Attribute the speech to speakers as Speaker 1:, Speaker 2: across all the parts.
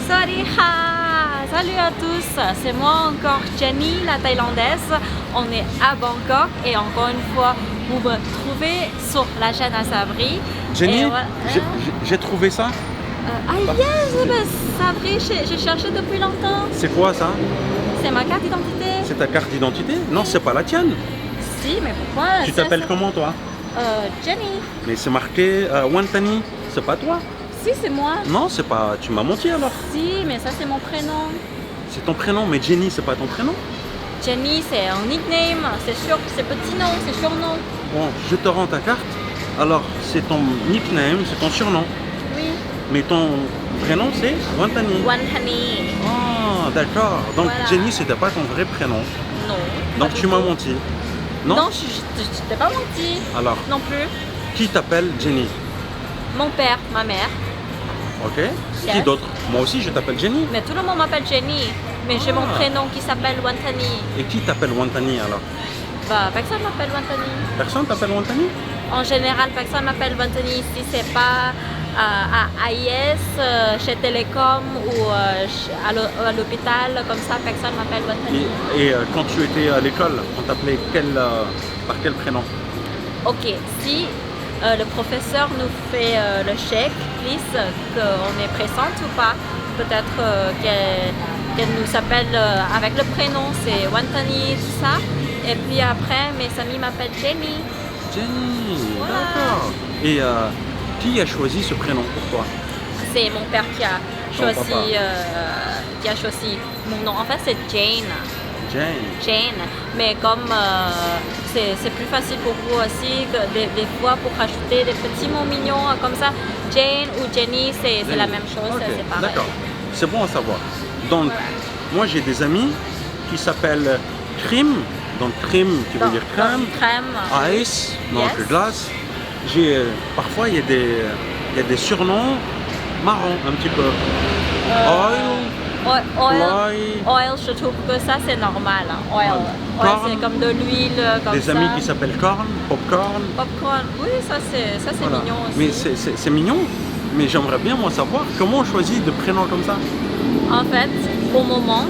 Speaker 1: Sawadee-ha! Salut à tous, c'est moi encore Jenny, la thaïlandaise. On est à Bangkok et encore une fois, vous me trouvez sur la chaîne à Sabri.
Speaker 2: Jenny,
Speaker 1: Et voilà.
Speaker 2: j'ai trouvé ça.
Speaker 1: Yes, ben, Sabri, j'ai cherché depuis longtemps.
Speaker 2: C'est quoi ça?
Speaker 1: C'est ma carte d'identité.
Speaker 2: C'est ta carte d'identité? Non, c'est pas la tienne.
Speaker 1: Si, mais pourquoi?
Speaker 2: Tu t'appelles comment toi?
Speaker 1: Jenny.
Speaker 2: Mais c'est marqué Wantani, c'est pas toi?
Speaker 1: Si, c'est moi.
Speaker 2: Non, c'est pas. Tu m'as menti alors.
Speaker 1: Si, mais ça c'est mon prénom.
Speaker 2: C'est ton prénom, mais Jenny, c'est pas ton prénom?
Speaker 1: Jenny, c'est un nickname, c'est petit nom, c'est surnom.
Speaker 2: Bon, je te rends ta carte. Alors, c'est ton nickname, c'est ton surnom.
Speaker 1: Oui.
Speaker 2: Mais ton prénom, c'est Wantani.
Speaker 1: Wantani.
Speaker 2: Ah, d'accord. Donc,
Speaker 1: Voilà.
Speaker 2: Jenny, c'était pas ton vrai prénom.
Speaker 1: Non.
Speaker 2: Donc,
Speaker 1: pas du
Speaker 2: tu m'as
Speaker 1: tout.
Speaker 2: menti. Non?
Speaker 1: Non, je t'ai pas menti.
Speaker 2: Alors,
Speaker 1: Non plus.
Speaker 2: qui t'appelle Jenny?
Speaker 1: Mon père, ma mère.
Speaker 2: Ok. Qui
Speaker 1: Yes.
Speaker 2: d'autre? Moi aussi, je t'appelle Jenny.
Speaker 1: Mais tout le monde m'appelle Jenny. Mais j'ai mon
Speaker 2: Ah.
Speaker 1: prénom qui s'appelle Wantani.
Speaker 2: Et qui t'appelle Wantani alors?
Speaker 1: Bah, personne m'appelle Wantani.
Speaker 2: Personne t'appelle Wantani?
Speaker 1: En général, personne m'appelle Wantani si c'est pas à AIS, chez Télécom ou à l'hôpital, comme ça, personne m'appelle Wantani.
Speaker 2: Et quand tu étais à l'école, on t'appelait par quel prénom?
Speaker 1: Ok, si le professeur nous fait le checklist qu'on est présente ou pas, peut-être qu'elle nous appelle avec le prénom, c'est Wantani, tout ça. Et puis après, mes amis m'appellent Jenny.
Speaker 2: Jenny,
Speaker 1: Voilà.
Speaker 2: d'accord. Et qui a choisi ce prénom pour toi?
Speaker 1: C'est mon père qui a
Speaker 2: Ton
Speaker 1: choisi mon nom. En fait, c'est Jane.
Speaker 2: Jane.
Speaker 1: Jane. Mais comme c'est plus facile pour vous aussi, que des fois pour rajouter des petits mots mignons comme ça, Jane ou Jenny, c'est la même chose,
Speaker 2: Ok,
Speaker 1: c'est pareil.
Speaker 2: d'accord. C'est bon à savoir. Donc, moi j'ai des amis qui s'appellent Krim, donc Krim qui veut dire crème,
Speaker 1: Crème.
Speaker 2: Ice, donc
Speaker 1: Yes.
Speaker 2: glace. Parfois il y a des surnoms marrons un petit peu. Oil, Fly.
Speaker 1: Oil, je trouve que ça c'est normal. Hein. Oil,
Speaker 2: Corn.
Speaker 1: c'est comme de l'huile, comme
Speaker 2: Des
Speaker 1: ça.
Speaker 2: amis qui s'appellent Corn, Popcorn.
Speaker 1: Popcorn, oui, ça c'est
Speaker 2: Voilà.
Speaker 1: mignon aussi.
Speaker 2: Mais c'est mignon, mais j'aimerais bien moi savoir comment on choisit de prénoms comme ça.
Speaker 1: En fait, au moment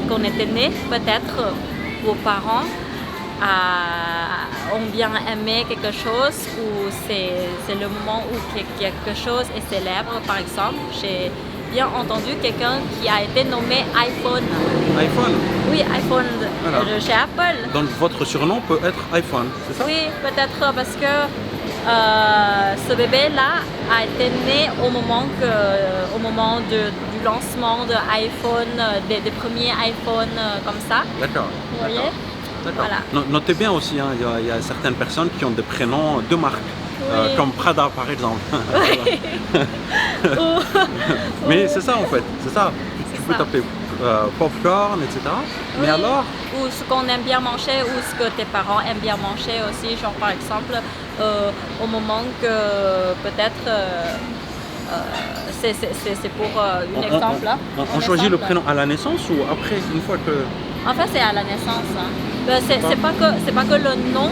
Speaker 1: qu'on était né, peut-être vos parents ont bien aimé quelque chose ou c'est le moment où quelque chose est célèbre. Par exemple, j'ai bien entendu quelqu'un qui a été nommé iPhone.
Speaker 2: iPhone.
Speaker 1: Oui, iPhone
Speaker 2: Voilà.
Speaker 1: chez Apple.
Speaker 2: Donc votre surnom peut être iPhone, c'est ça?
Speaker 1: Oui, peut-être parce que ce bébé-là a été né au moment du lancement de iPhone, des premiers iPhones comme ça.
Speaker 2: D'accord.
Speaker 1: Vous voyez?
Speaker 2: D'accord.
Speaker 1: Voilà.
Speaker 2: Notez bien aussi, hein, il y a certaines personnes qui ont des prénoms de marque,
Speaker 1: Oui.
Speaker 2: comme Prada par exemple.
Speaker 1: Oui.
Speaker 2: Mais c'est ça en fait, c'est ça. Tu peux
Speaker 1: ça.
Speaker 2: taper popcorn, etc. Mais
Speaker 1: Oui.
Speaker 2: alors,
Speaker 1: Ou ce qu'on aime bien manger, ou ce que tes parents aiment bien manger aussi. Genre par exemple, au moment que peut-être, c'est pour un exemple. Là.
Speaker 2: on
Speaker 1: Un
Speaker 2: choisit le
Speaker 1: exemple.
Speaker 2: prénom à la naissance ou après, une fois que...
Speaker 1: En fait, c'est à la naissance. Hein. Ben, c'est pas que le nom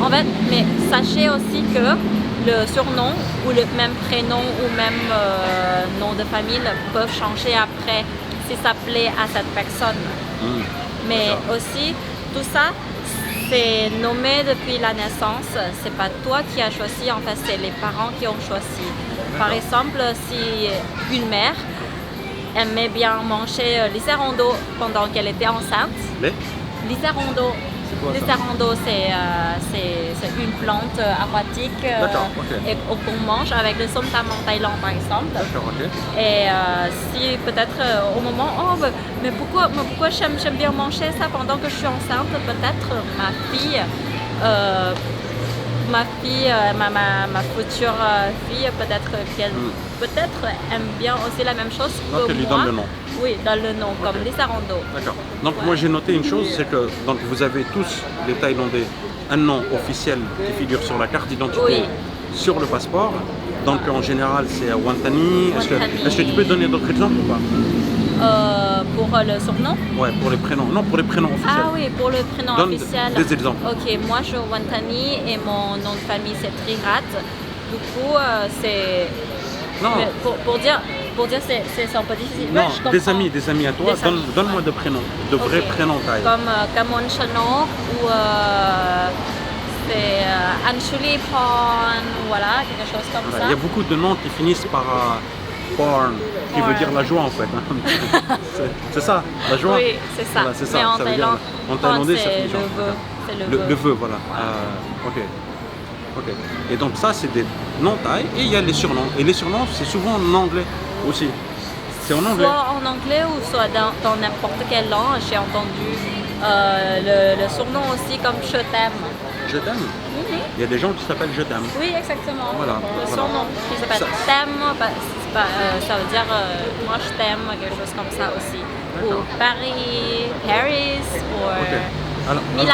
Speaker 1: en fait, mais sachez aussi que le surnom ou le même prénom ou même nom de famille peuvent changer après si ça plaît à cette personne. Mais aussi, tout ça, c'est nommé depuis la naissance. C'est pas toi qui as choisi, en fait, c'est les parents qui ont choisi. Par exemple, si une mère aimait bien manger l'iserondo pendant qu'elle était enceinte. L'iserondo.
Speaker 2: C'est quoi ça?
Speaker 1: L'iserondo, c'est une plante aquatique
Speaker 2: D'accord, ok.
Speaker 1: et qu'on mange avec le som tam en Thaïlande, par exemple.
Speaker 2: D'accord, ok.
Speaker 1: Et si peut-être au moment, mais pourquoi j'aime bien manger ça pendant que je suis enceinte, peut-être ma future fille, peut-être qu'elle aime bien aussi la même chose que
Speaker 2: Donc elle lui
Speaker 1: moi.
Speaker 2: donne le nom.
Speaker 1: Oui, dans le nom, comme l'iserondo.
Speaker 2: D'accord. Donc
Speaker 1: Ouais.
Speaker 2: moi j'ai noté une chose, c'est que donc, vous avez tous, les Thaïlandais, un nom officiel qui figure sur la carte d'identité,
Speaker 1: Oui.
Speaker 2: sur le passeport. Donc en général c'est Wantani.
Speaker 1: Wantani.
Speaker 2: Est-ce que tu peux donner d'autres exemples ou pas?
Speaker 1: Pour le surnom.
Speaker 2: Ouais, pour les prénoms. Non, pour les prénoms officiels.
Speaker 1: Ah oui, pour le prénom
Speaker 2: Donne
Speaker 1: officiel.
Speaker 2: des exemples.
Speaker 1: Ok, moi je suis Wantani et mon nom de famille c'est Trirat. Du coup, c'est.
Speaker 2: Non.
Speaker 1: Mais pour dire, pour dire c'est un peu difficile.
Speaker 2: Non,
Speaker 1: Ouais, je comprends.
Speaker 2: des amis à toi,
Speaker 1: Des amis.
Speaker 2: donne-moi de prénoms, de vrais
Speaker 1: Ok.
Speaker 2: prénoms thaï.
Speaker 1: Comme Kamon Chanok ou c'est Anshuli Porn, voilà, quelque chose comme
Speaker 2: Voilà,
Speaker 1: ça.
Speaker 2: il y a beaucoup de noms qui finissent par porn, qui veut
Speaker 1: Porn.
Speaker 2: dire la joie en fait. C'est ça, la joie.
Speaker 1: Oui, c'est ça.
Speaker 2: Voilà, c'est ça.
Speaker 1: Mais en
Speaker 2: Ça veut dire-
Speaker 1: Thaïlande,
Speaker 2: en thaïlandais, ça
Speaker 1: c'est
Speaker 2: finit
Speaker 1: le
Speaker 2: genre.
Speaker 1: vœu. C'est le
Speaker 2: Le
Speaker 1: vœu.
Speaker 2: vœu, voilà. Ok. Ok. Et donc ça, c'est des noms thaï. Et il y a les surnoms. Et les surnoms, c'est souvent en anglais aussi. C'est en anglais.
Speaker 1: Soit en anglais ou soit dans n'importe quelle langue. J'ai entendu le surnom aussi comme Je t'aime.
Speaker 2: Je t'aime.
Speaker 1: Mhm.
Speaker 2: Il y a des gens qui s'appellent Je t'aime.
Speaker 1: Oui, exactement.
Speaker 2: Voilà,
Speaker 1: Le
Speaker 2: voilà.
Speaker 1: surnom qui s'appelle
Speaker 2: Ça-
Speaker 1: T'aime, ça veut dire moi je t'aime, quelque chose comme ça aussi. Ou
Speaker 2: D'accord.
Speaker 1: Paris, ou
Speaker 2: Ok. Alors,
Speaker 1: Milan.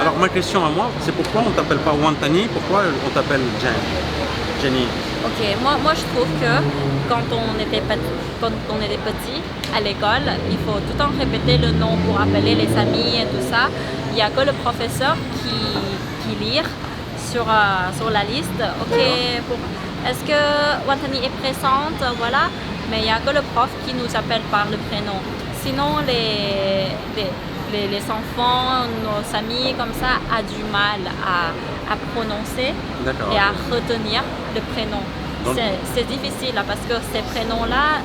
Speaker 2: alors, ma question à moi, c'est pourquoi on t'appelle pas Wantani, pourquoi on t'appelle Jenny?
Speaker 1: Ok, moi je trouve que quand on était petit à l'école, il faut tout le temps répéter le nom pour appeler les amis et tout ça. Il n'y a que le professeur qui lit sur la liste. Ok, est-ce que Wantani est présente? Voilà, mais il n'y a que le prof qui nous appelle par le prénom. Sinon, les enfants, nos amis comme ça, a du mal à prononcer
Speaker 2: D'accord.
Speaker 1: et à retenir le prénom.
Speaker 2: Donc-
Speaker 1: C'est difficile là, parce que ces prénoms-là,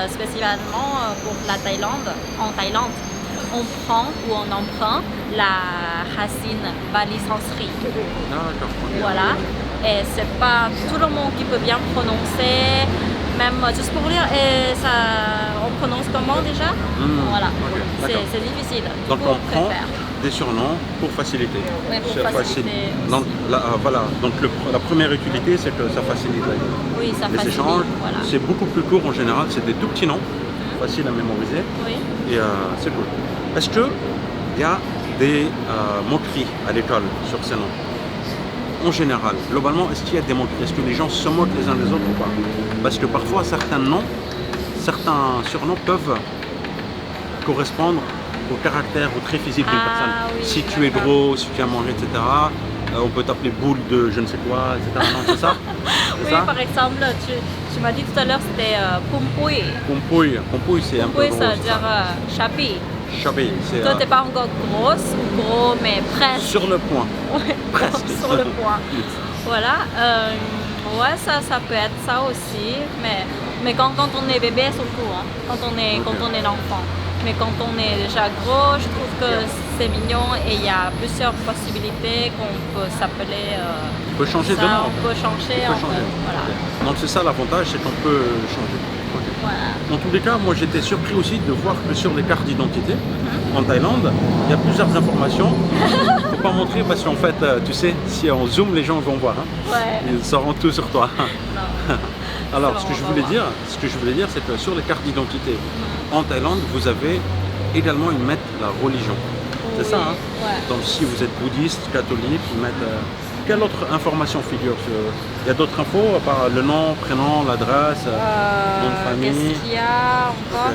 Speaker 1: spécialement pour la Thaïlande, en Thaïlande, on prend ou on emprunte la racine Bali Sanskrit.
Speaker 2: Ah, d'accord. Ok.
Speaker 1: Voilà. Et c'est pas tout le monde qui peut bien prononcer, même juste pour lire, et ça, on prononce comment déjà? Voilà.
Speaker 2: ok, d'accord.
Speaker 1: C'est difficile. Du
Speaker 2: Donc
Speaker 1: coup,
Speaker 2: on prend des surnoms pour faciliter.
Speaker 1: Oui, pour
Speaker 2: C'est
Speaker 1: faciliter aussi.
Speaker 2: Donc, voilà. Donc la première utilité, c'est que ça facilite
Speaker 1: Oui, ça
Speaker 2: les
Speaker 1: facilite.
Speaker 2: échanges.
Speaker 1: Voilà.
Speaker 2: C'est beaucoup plus court en général, c'est des tout petits noms, faciles à mémoriser.
Speaker 1: Oui.
Speaker 2: Et c'est cool. Est-ce qu'il y a des moqueries à l'école sur ces noms? En général, globalement, est-ce qu'il y a des moqueries? Est-ce que les gens se moquent les uns des autres ou pas? Parce que parfois, certains surnoms peuvent correspondre au caractère, au trait physique d'une
Speaker 1: Ah,
Speaker 2: personne.
Speaker 1: oui,
Speaker 2: Si tu es
Speaker 1: d'accord.
Speaker 2: gros, si tu as mangé, etc., on peut t'appeler boule de je ne sais quoi, etc. Non, c'est ça? C'est
Speaker 1: Oui,
Speaker 2: ça?
Speaker 1: par exemple, tu m'as dit tout à l'heure c'était Pumpui.
Speaker 2: Pompouille, c'est un peu
Speaker 1: Pumpui,
Speaker 2: gros.
Speaker 1: ça veut
Speaker 2: c'est
Speaker 1: dire chapi.
Speaker 2: Chabé, c'est
Speaker 1: Toi, t'es pas encore grosse ou gros, mais presque.
Speaker 2: sur le point.
Speaker 1: Ouais,
Speaker 2: Presque.
Speaker 1: sur le point. Voilà. Ouais, ça peut être ça aussi, mais quand on est bébé, surtout, hein, quand on est l'enfant. Mais quand on est déjà gros, je trouve que c'est mignon et il y a plusieurs possibilités qu'on peut s'appeler.
Speaker 2: On peut changer de
Speaker 1: ça,
Speaker 2: nom.
Speaker 1: on peut changer.
Speaker 2: On peut
Speaker 1: en
Speaker 2: changer.
Speaker 1: fait, voilà.
Speaker 2: Ok. Donc c'est ça l'avantage, c'est qu'on peut changer. Ok.
Speaker 1: Voilà.
Speaker 2: Dans tous les cas, moi j'étais surpris aussi de voir que sur les cartes d'identité en Thaïlande, il y a plusieurs informations. Il ne faut pas montrer parce qu'en fait, tu sais, si on zoome, les gens vont voir. Hein.
Speaker 1: Ouais.
Speaker 2: Ils sauront tout sur toi.
Speaker 1: Non.
Speaker 2: Alors,
Speaker 1: C'est
Speaker 2: ce que
Speaker 1: bon,
Speaker 2: je
Speaker 1: on
Speaker 2: voulais
Speaker 1: va
Speaker 2: dire, c'est que sur les cartes d'identité en Thaïlande, vous avez également, ils mettent la religion. C'est ça, hein?
Speaker 1: Ouais.
Speaker 2: Donc si vous êtes bouddhiste, catholique, ils mettent... quelle autre information figure Il y a d'autres infos, à part le nom, prénom, l'adresse, nom de famille.
Speaker 1: Qu'est-ce qu'il y a encore?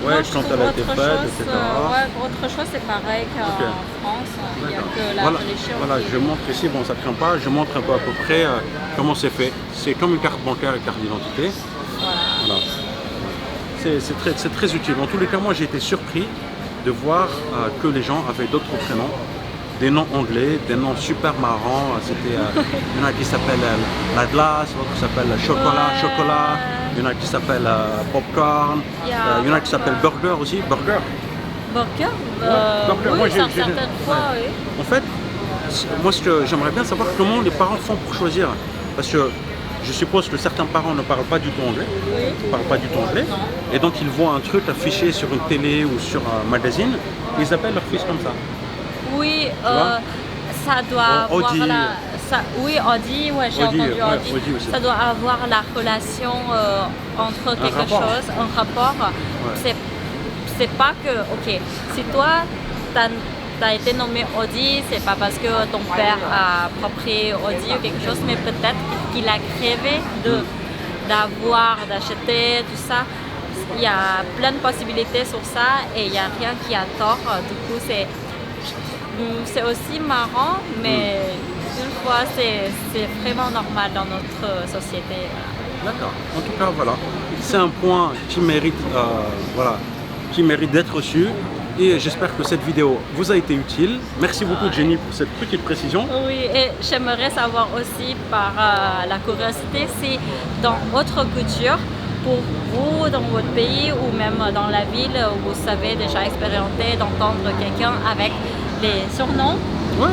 Speaker 2: Ouais,
Speaker 1: Moi, je
Speaker 2: quand
Speaker 1: trouve
Speaker 2: elle a été
Speaker 1: autre
Speaker 2: faite,
Speaker 1: chose,
Speaker 2: etc.
Speaker 1: ouais, autre chose, c'est pareil qu'en
Speaker 2: Ok.
Speaker 1: France. Il n'y a
Speaker 2: D'accord.
Speaker 1: que la
Speaker 2: Voilà,
Speaker 1: religion.
Speaker 2: voilà,
Speaker 1: qui-
Speaker 2: je montre ici, bon ça ne craint pas, je montre un peu à peu près comment c'est fait. C'est comme une carte bancaire et carte d'identité.
Speaker 1: Voilà.
Speaker 2: Voilà. C'est très utile. En tous les cas, moi j'ai été surpris de voir que les gens avaient d'autres prénoms, des noms anglais, des noms super marrants. C'était, il y en a qui s'appellent la glace, l'autre qui s'appelle
Speaker 1: Ouais.
Speaker 2: chocolat, il y en a qui s'appellent popcorn, il y en a qui s'appellent burger aussi, burger.
Speaker 1: Burger?
Speaker 2: burger.
Speaker 1: Oui,
Speaker 2: Moi, j'ai-
Speaker 1: certaines fois, oui.
Speaker 2: En fait, moi ce que j'aimerais bien savoir comment les parents font pour choisir. Parce que je suppose que certains parents ne parlent pas du tout anglais.
Speaker 1: Oui.
Speaker 2: Ne parlent pas du tout anglais.
Speaker 1: Non.
Speaker 2: Et donc ils voient un truc affiché sur une télé ou sur un magazine. Ils appellent leur fils comme ça.
Speaker 1: Oui,
Speaker 2: vois?
Speaker 1: ça doit
Speaker 2: Audi.
Speaker 1: avoir oui, Audi, ouais, j'ai
Speaker 2: Audi,
Speaker 1: entendu
Speaker 2: ouais,
Speaker 1: Audi.
Speaker 2: Audi aussi.
Speaker 1: Ça doit avoir la relation entre quelque
Speaker 2: rapport.
Speaker 1: chose, un rapport. C'est pas que, ok, si toi, t'as été nommé Audi, c'est pas parce que ton père a approprié Audi ou quelque chose, mais peut-être qu'il a rêvé d'acheter, tout ça. Il y a plein de possibilités sur ça et il n'y a rien qui a tort. Du coup, c'est aussi marrant, mais une fois, c'est vraiment normal dans notre société. Voilà.
Speaker 2: D'accord. En tout cas, voilà. C'est un point qui mérite, voilà, qui mérite d'être su. Et j'espère que cette vidéo vous a été utile. Merci beaucoup Jenny pour cette petite précision.
Speaker 1: Oui, et j'aimerais savoir aussi par la curiosité si dans votre culture, pour vous, dans votre pays ou même dans la ville où vous savez déjà expérimenté d'entendre quelqu'un avec les surnoms,
Speaker 2: Ouais,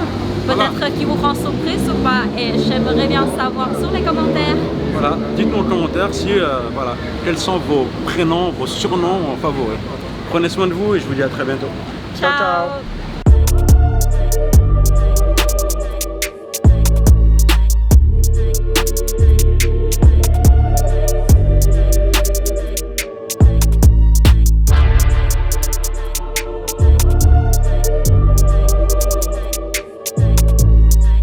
Speaker 1: peut-être
Speaker 2: voilà.
Speaker 1: qui vous rend surprise ou pas, et j'aimerais bien savoir sur les commentaires.
Speaker 2: Voilà. Dites-nous en commentaire si, voilà, quels sont vos prénoms, vos surnoms favoris. Prenez soin de vous et je vous dis à très bientôt. Ciao, ciao.
Speaker 1: Ciao.